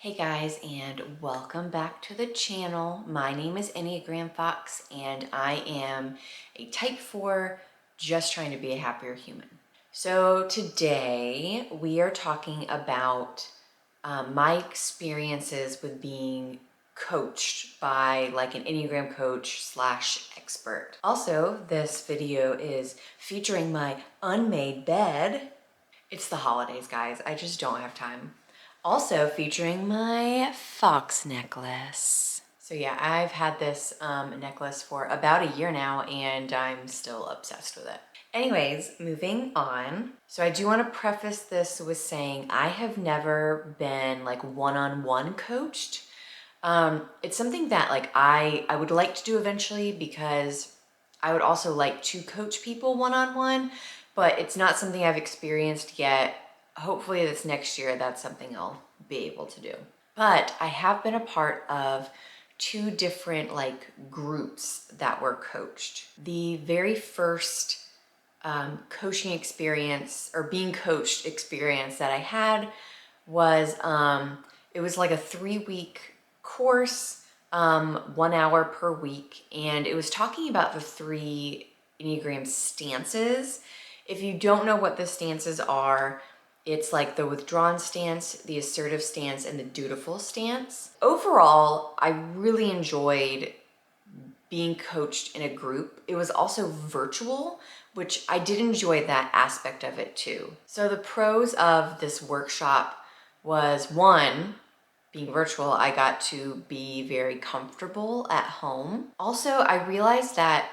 Hey guys, and welcome back to the channel. My name is Enneagram Fox, and I am a type 4 just trying to be a happier human. So today we are talking about my experiences with being coached by like an Enneagram coach slash expert. Also, this video is featuring my unmade bed. It's the holidays, guys. I just don't have time. Also featuring my fox necklace. So yeah, I've had this necklace for about a year now and I'm still obsessed with it. Anyways, moving on. So I do want to preface this with saying I have never been like one-on-one coached. It's something that like I would like to do eventually because I would also like to coach people one-on-one, but it's not something I've experienced yet. Hopefully this next year, that's something I'll be able to do. But I have been a part of two different like groups that were coached. The very first coaching experience or being coached experience that I had was, it was like a 3-week course, 1 hour per week. And it was talking about the 3 Enneagram stances. If you don't know what the stances are, it's like the withdrawn stance, the assertive stance, and the dutiful stance. Overall, I really enjoyed being coached in a group. It was also virtual, which I did enjoy that aspect of it too. So the pros of this workshop was, one, being virtual, I got to be very comfortable at home. Also, I realized that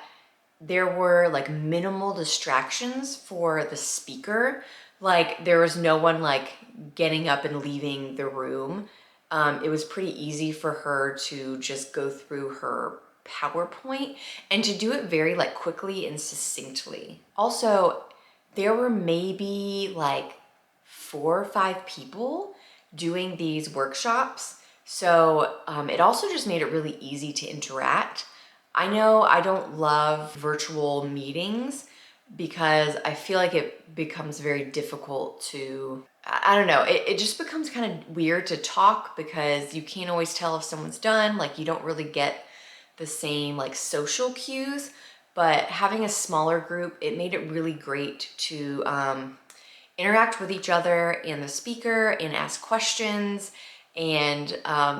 there were like minimal distractions for the speaker. Like there was no one like getting up and leaving the room. It was pretty easy for her to just go through her PowerPoint and to do it very like quickly and succinctly. Also, there were maybe like 4 or 5 people doing these workshops. So it also just made it really easy to interact. I know I don't love virtual meetings because I feel like it becomes very difficult to, I don't know, it just becomes kind of weird to talk because you can't always tell if someone's done, like you don't really get the same like social cues. But having a smaller group, it made it really great to interact with each other and the speaker and ask questions and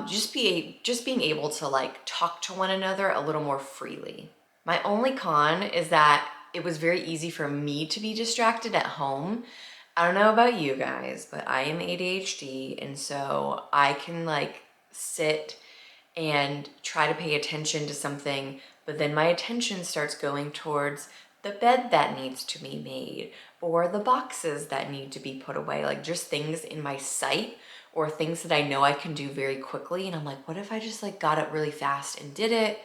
just being able to like talk to one another a little more freely. My only con is that it was very easy for me to be distracted at home. I don't know about you guys, but I am ADHD, and so I can like sit and try to pay attention to something, but then my attention starts going towards the bed that needs to be made or the boxes that need to be put away, like just things in my sight or things that I know I can do very quickly. And I'm like, what if I just like got it really fast and did it?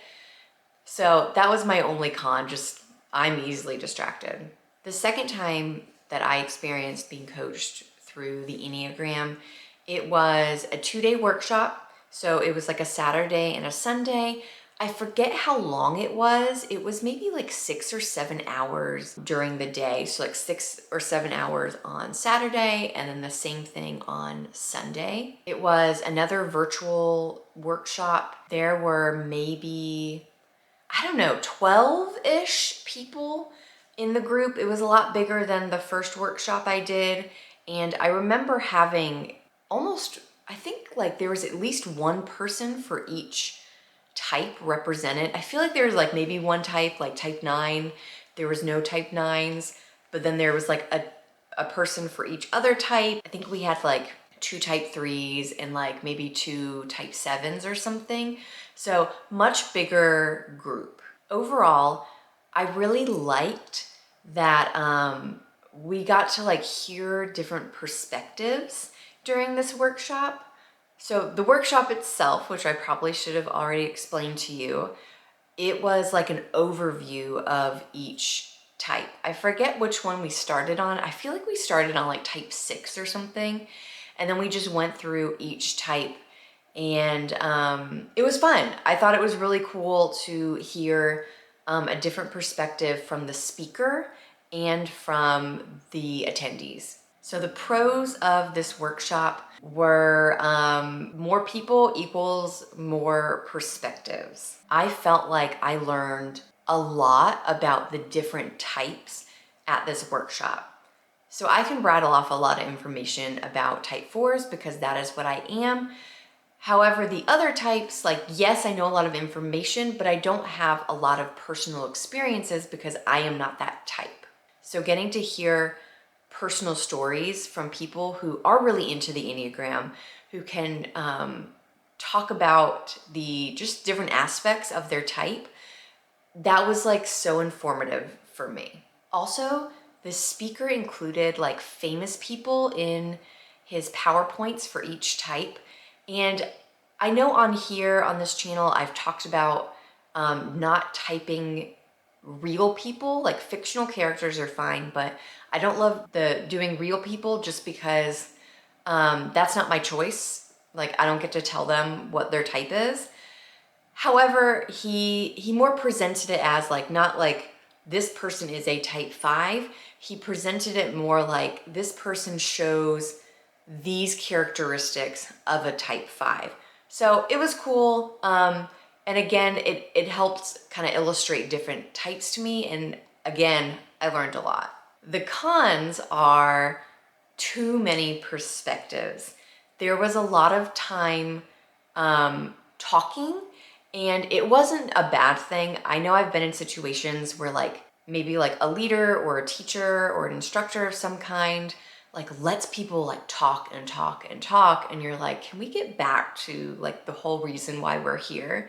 So that was my only con, just I'm easily distracted. The second time that I experienced being coached through the Enneagram, it was a 2-day workshop. So it was like a Saturday and a Sunday. I forget how long it was. It was maybe like 6 or 7 hours during the day. So like 6 or 7 hours on Saturday and then the same thing on Sunday. It was another virtual workshop. There were maybe, I don't know, 12-ish people in the group. It was a lot bigger than the first workshop I did. And I remember having almost, I think like there was at least one person for each type represented. I feel like there was like maybe one type, like type 9. There was no type 9s, but then there was like a person for each other type. I think we had like 2 type 3s and like maybe 2 type 7s or something. So much bigger group. Overall, I really liked that we got to like hear different perspectives during this workshop. So the workshop itself, which I probably should have already explained to you, it was like an overview of each type. I forget which one we started on. I feel like we started on like type 6 or something. And then we just went through each type and it was fun. I thought it was really cool to hear a different perspective from the speaker and from the attendees. So the pros of this workshop were more people equals more perspectives. I felt like I learned a lot about the different types at this workshop. So I can rattle off a lot of information about type 4s because that is what I am. However, the other types, like, yes, I know a lot of information, but I don't have a lot of personal experiences because I am not that type. So getting to hear personal stories from people who are really into the Enneagram, who can talk about the just different aspects of their type, that was like so informative for me. Also, the speaker included like famous people in his PowerPoints for each type. And I know on here on this channel, I've talked about not typing real people, like fictional characters are fine, but I don't love doing real people just because that's not my choice. Like I don't get to tell them what their type is. However, he more presented it as like, not like this person is a type 5. He presented it more like this person shows these characteristics of a type 5. So it was cool. And again, it helped kind of illustrate different types to me. And again, I learned a lot. The cons are too many perspectives. There was a lot of time talking, and it wasn't a bad thing. I know I've been in situations where like maybe like a leader or a teacher or an instructor of some kind like lets people like talk and talk and talk, and you're like, can we get back to like the whole reason why we're here?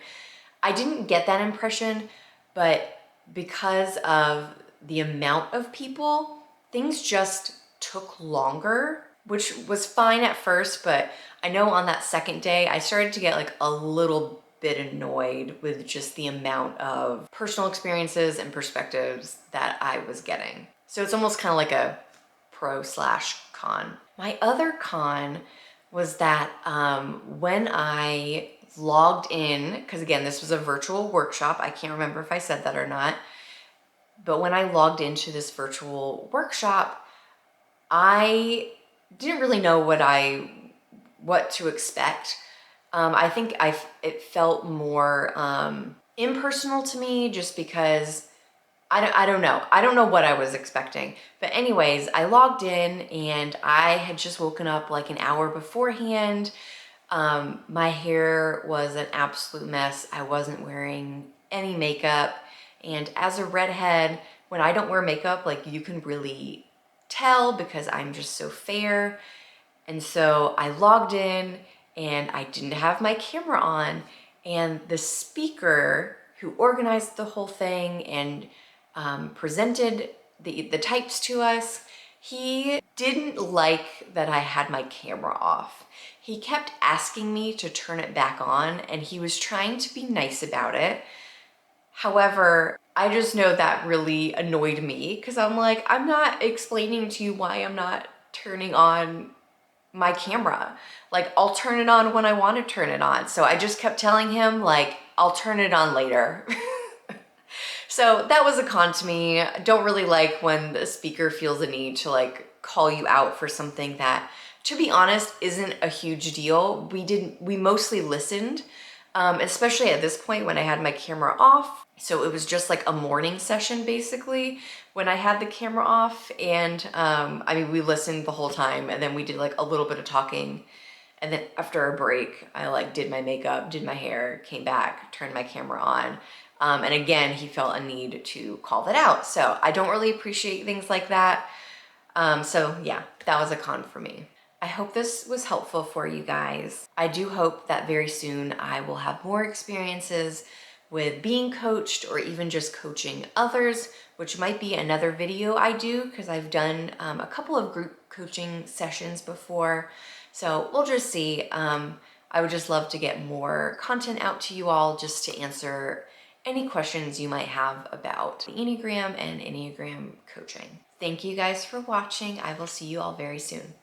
I didn't get that impression, but because of the amount of people, things just took longer, which was fine at first, but I know on that second day, I started to get like a little bit annoyed with just the amount of personal experiences and perspectives that I was getting. So it's almost kind of like a pro/con. My other con was that when I logged in, because again, this was a virtual workshop, I can't remember if I said that or not, but when I logged into this virtual workshop, I didn't really know what to expect. I think it felt more impersonal to me just because I don't know. I don't know what I was expecting. But anyways, I logged in and I had just woken up like an hour beforehand. My hair was an absolute mess. I wasn't wearing any makeup. And as a redhead, when I don't wear makeup, like you can really tell because I'm just so fair. And so I logged in and I didn't have my camera on, and the speaker who organized the whole thing and presented the types to us, he didn't like that I had my camera off. He kept asking me to turn it back on, and he was trying to be nice about it. However, I just know that really annoyed me because I'm like, I'm not explaining to you why I'm not turning on my camera. Like, I'll turn it on when I want to turn it on. So I just kept telling him like, I'll turn it on later. So that was a con to me. I don't really like when the speaker feels a need to like call you out for something that, to be honest, isn't a huge deal. We mostly listened, especially at this point when I had my camera off. So it was just like a morning session basically when I had the camera off. And I mean, we listened the whole time, and then we did like a little bit of talking. And then after a break, I like did my makeup, did my hair, came back, turned my camera on. And again, he felt a need to call that out. So I don't really appreciate things like that. So yeah, that was a con for me. I hope this was helpful for you guys. I do hope that very soon I will have more experiences with being coached or even just coaching others, which might be another video I do because I've done a couple of group coaching sessions before. So we'll just see. I would just love to get more content out to you all just to answer any questions you might have about the Enneagram and Enneagram coaching. Thank you guys for watching. I will see you all very soon.